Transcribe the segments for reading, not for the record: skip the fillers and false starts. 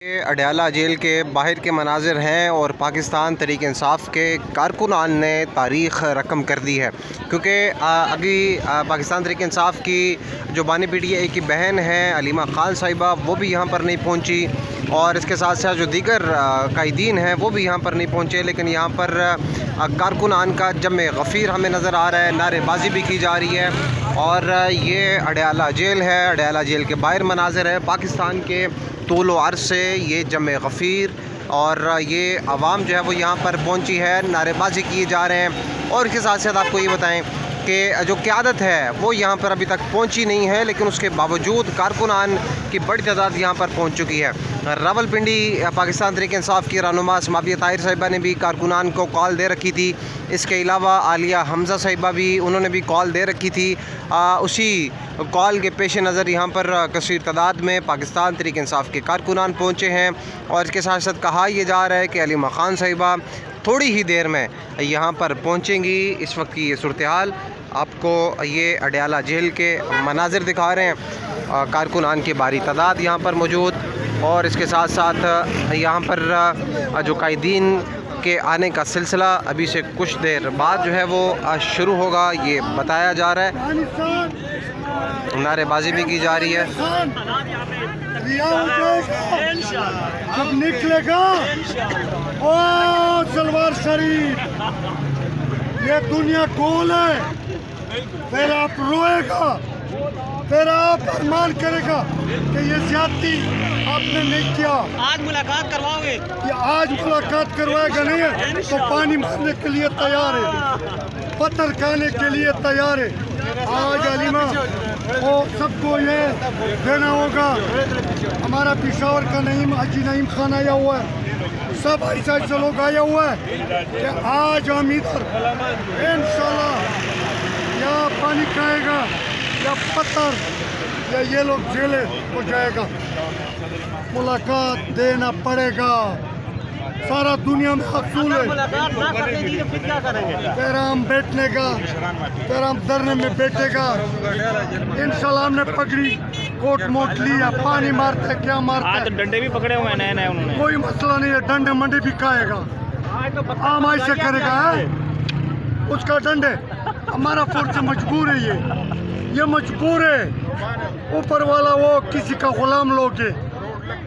ये अडयाला जेल के बाहर के मनाजिर हैं और पाकिस्तान तहरीक इंसाफ के कारकुनान ने तारीख़ रकम कर दी है, क्योंकि अभी पाकिस्तान तहरीक इंसाफ की जो बानी PTI की बहन है अलीमा खान साहिबा, वो भी यहाँ पर नहीं पहुँची और इसके साथ साथ जो दीगर कायदीन हैं वो भी यहाँ पर नहीं पहुँचे। लेकिन यहाँ पर कारकुनान का जम गफ़ीर हमें नज़र आ रहा है, नारेबाजी भी की जा रही है। और ये अडयाला जेल है, अडयाला जेल के बाहर मनाजिर है। पाकिस्तान के तूल व अर्ज़ से ये जम गफ़ीर और ये आवाम जो है वो यहाँ पर पहुँची है, नारेबाजी किए जा रहे हैं। और इसके साथ साथ आपको ये बताएं कि जो क़यादत है वो यहाँ पर अभी तक पहुँची नहीं है, लेकिन उसके बावजूद कारकुनान की बड़ी तादाद यहाँ पर पहुँच चुकी है। रावलपिंडी पाकिस्तान तहरीक इंसाफ की रहनुमा समाबिया ताहिर साहिबा ने भी कारकुनान को कॉल दे रखी थी। इसके अलावा आलिया हमज़ा साहिबा भी, उन्होंने भी कॉल दे रखी थी। उसी कॉल के पेश नज़र यहाँ पर कसीर तादाद में पाकिस्तान तहरीक इंसाफ के कारकुनान पहुँचे हैं। और इसके साथ साथ कहा यह जा रहा है कि अलीमा खान साहिबा थोड़ी ही देर में यहाँ पर पहुँचेंगी। इस वक्त की ये सूरत हाल आपको ये अडयाला जेल के मनाजिर दिखा रहे हैं, कारकुनान की भारी तादाद यहाँ पर मौजूद। और इसके साथ साथ यहाँ पर जो कायदीन के आने का सिलसिला अभी से कुछ देर बाद जो है वो शुरू होगा, ये बताया जा रहा है। नारेबाजी भी की जा रही है। जब निकलेगा ओ सलवार शरीफ, ये दुनिया गोल है, फिर आप रोएगा, फिर आप अरमान करेगा कि ये ज्यादती आपने नहीं किया। आज मुलाकात करवाओगे? ये आज मुलाकात करवाएगा नहीं है तो पानी मारने के लिए तैयार है, पत्थर खाने के लिए तैयार है। आज अलीमा वो सबको ये देना होगा। हमारा पिशावर का नईम हाजी नईम खान आया हुआ है, सब ऐसे लोग आया हुआ है कि आज हम इधर इंशाल्लाह या पानी खाएगा या पत्थर या ये लोग जेले हो जाएगा। मुलाकात देना पड़ेगा, सारा दुनिया में असूल है। फिर हम बैठने का, फिर हम धरने में बैठेगा। इंशाल्लाह हमने पगड़ी कोट मोट लिया, पानी मारते क्या मारते तो डंडे भी पकड़े हुए हैं नए नए उन्होंने। कोई मसला नहीं है, डंडे मंडे भी खाएगा, आम ऐसे करेगा है? उसका डंडे हमारा फोर्स मजबूर है, ये मजबूर है। ऊपर वाला वो किसी का गुलाम लोग है,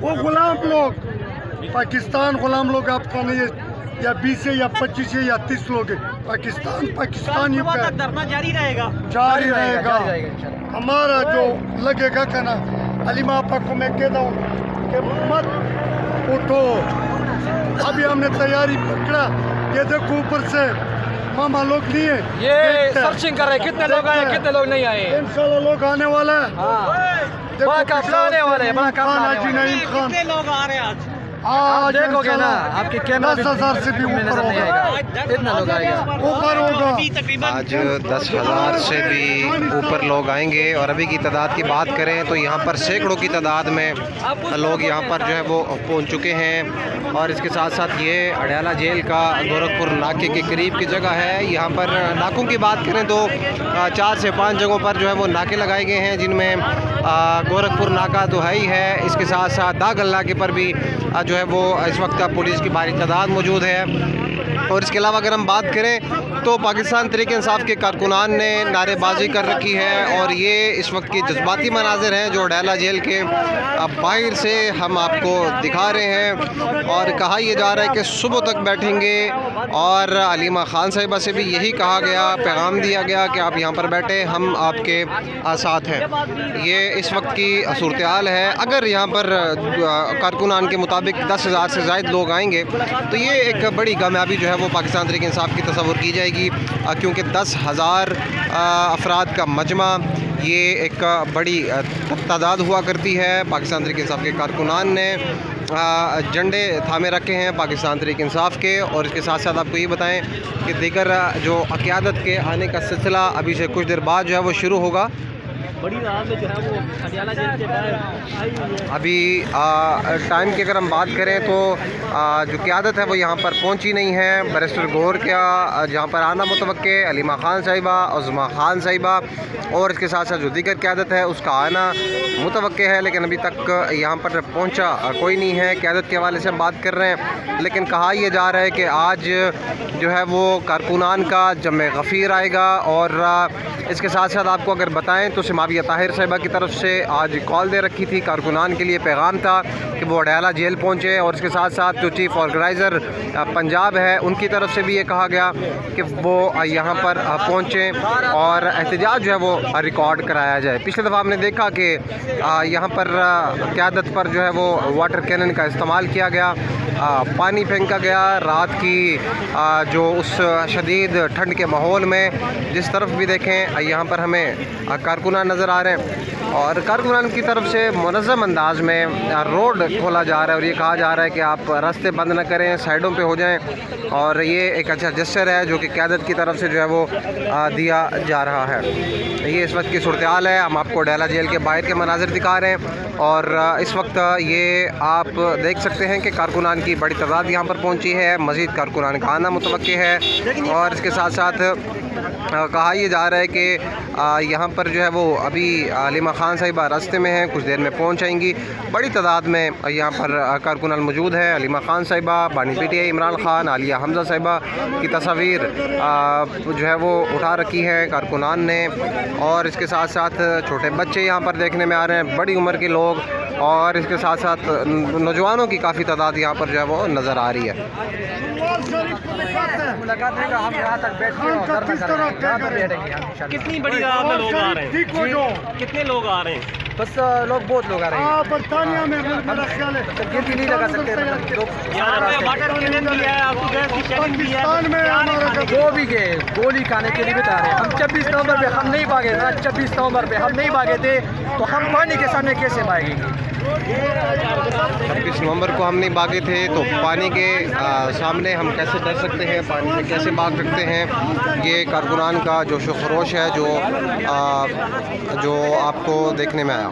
वो गुलाम लोग पाकिस्तान गुलाम लोग आपका नहीं है, या 20 है या 25 है या 30 लोग है। पाकिस्तान ये धरना जारी रहेगा, जारी रहेगा। हमारा जो लगेगा कहना अलीमा आपा को मैं कहता हूँ कि मत उठो, अभी हमने तैयारी पकड़ा। ये देखो ऊपर से मामा लोग नहीं है, ये सर्चिंग कर रहे हैं कितने लोग आए कितने लोग नहीं आए। इंशाल्लाह लोग आने वाला है। बड़ा काफिला आने वाला है, बड़ा काफिला आने वाला है। कितने लोग आ रहे हैं आज देखोगे ना आपके कैमरा 10,000 से भी नजर नहीं आएगा, इतना लोग आएगा। ऊपर होगा। आज 10,000 से भी ऊपर लोग आएंगे। और अभी की तादाद की बात करें तो यहाँ पर सैकड़ों की तादाद में लोग यहाँ पर जो है वो पहुँच चुके हैं। और इसके साथ साथ ये अडयाला जेल का गोरखपुर नाके के करीब की जगह है। यहाँ पर नाकों की बात करें तो 4 से 5 जगहों पर जो है वो नाके लगाए गए हैं, जिनमें गोरखपुर नाका तो है ही है। इसके साथ साथ दागल नाके पर भी जो है वो इस वक्त पुलिस की भारी तादाद मौजूद है। और इसके अलावा अगर हम बात करें तो पाकिस्तान तहरीक इंसाफ के कारकुनान ने नारेबाजी कर रखी है। और ये इस वक्त के जज्बाती मनाजिर हैं जो अडयाला जेल के बाहर से हम आपको दिखा रहे हैं। और कहा यह जा रहा है कि सुबह तक बैठेंगे। और अलीमा खान साहिबा से भी यही कहा गया, पैगाम दिया गया कि आप यहाँ पर बैठे, हम आपके साथ हैं। ये इस वक्त की सूरत हाल है। अगर यहाँ पर कारकुनान के मुताबिक 10,000 से ज़ायद लोग आएंगे तो ये एक बड़ी कामयाबी जो है वो पाकिस्तान तहरीक इंसाफ की तस्वुर की जाएगी, क्योंकि 10,000 अफराद का मजमा ये एक बड़ी तादाद हुआ करती है। पाकिस्तान तहरीक इंसाफ के कारकुनान ने झंडे थामे रखे हैं पाकिस्तान तहरीक इंसाफ के। और इसके साथ साथ आपको ये बताएं कि दीगर जो क़यादत के आने का सिलसिला अभी से कुछ देर बाद जो है वो शुरू होगा। बड़ी रात में जो है वो अडियाला जेल के बाहर आई हुई है। अभी टाइम की अगर हम बात करें तो जो क़यादत है वो यहाँ पर पहुँची नहीं है। बैरिस्टर गौर क्या जहाँ पर आना मुतवक्के, अलीमा ख़ान साहिबा, उज़्मा ख़ान साहिबा और इसके साथ साथ जो दीगर क़यादत है उसका आना मुतवक्के है, लेकिन अभी तक यहाँ पर पहुँचा कोई नहीं है। क़यादत के हवाले से हम बात कर रहे हैं, लेकिन कहा यह जा रहा है कि आज जो है वो कारकुनान का जमे गफ़ीर आएगा। और इसके साथ साथ आपको अगर बताएं तो सिमाविया ताहिर साहिबा की तरफ से आज कॉल दे रखी थी, कारकुनान के लिए पैगाम था कि वो अडियाला जेल पहुँचे। और इसके साथ साथ जो चीफ़ ऑर्गेनाइज़र पंजाब है उनकी तरफ से भी ये कहा गया कि वो यहाँ पर पहुँचें और एहतजाज जो है वो रिकॉर्ड कराया जाए। पिछले दफ़ा हमने देखा कि यहाँ पर क़यादत पर जो है वो वाटर कैनन का इस्तेमाल किया गया, पानी फेंका गया। रात की जो उस शदीद ठंड के माहौल में जिस तरफ भी देखें यहाँ पर हमें कारकुनान नज़र आ रहे हैं और कारकुनान की तरफ से मुनज़्ज़म अंदाज में रोड खोला जा रहा है और ये कहा जा रहा है कि आप रास्ते बंद न करें, साइडों पे हो जाएं। और ये एक अच्छा जेस्चर है जो कि क़यादत की तरफ से जो है वो दिया जा रहा है। ये इस वक्त की सूरत हाल है। हम आपको अडियाला जेल के बाहर के मनाज़िर दिखा रहे हैं और इस वक्त ये आप देख सकते हैं कि कारकुनान की बड़ी तादाद यहाँ पर पहुँची है। मज़ीद कारकुनान का आना मुतवक्के है और इसके साथ साथ कहा यह जा रहा है कि यहाँ पर जो है वो अभी अलीमा ख़ान साहिबा रास्ते में हैं, कुछ देर में पहुँच जाएंगी। बड़ी तादाद में यहाँ पर कारकुनान मौजूद है। अलीमा ख़ान साहिबा, बानी PTI इमरान ख़ान, आलिया हमज़ा साहिबा की तस्वीर जो है वो उठा रखी है कारकुनान ने। और इसके साथ साथ छोटे बच्चे यहाँ पर देखने में आ रहे हैं, बड़ी उम्र के लोग और इसके साथ साथ नौजवानों की काफ़ी तादाद यहाँ पर जो है वो नज़र आ रही है। मुलाकात है, हम यहाँ तक बैठ के और घर में बैठेंगे इंशाल्लाह। कितनी बड़ी रात में लोग आ रहे हैं? कितने लोग आ रहे हैं? बस लोग बहुत लोग आ रहे हैं। बरतानिया में मेरा ख्याल है गिनती नहीं लगा सकते, लोग यहाँ पे वाटर कैनन भी है, आपको गैस की शेलिंग भी है। पाकिस्तान में हमारा वो भी गए गोली खाने के लिए बता रहे हैं। हम 26 नवंबर पे हम नहीं भागे ना, 26 नवंबर पे हम नहीं भागे थे तो हम पानी के सामने कैसे भागेंगे? 26 नवंबर को हम नहीं भागे थे तो पानी के सामने हम कैसे डर सकते हैं, पानी से कैसे भाग सकते हैं? ये कारकुनान का जोश व खरोश है जो आपको देखने में आया।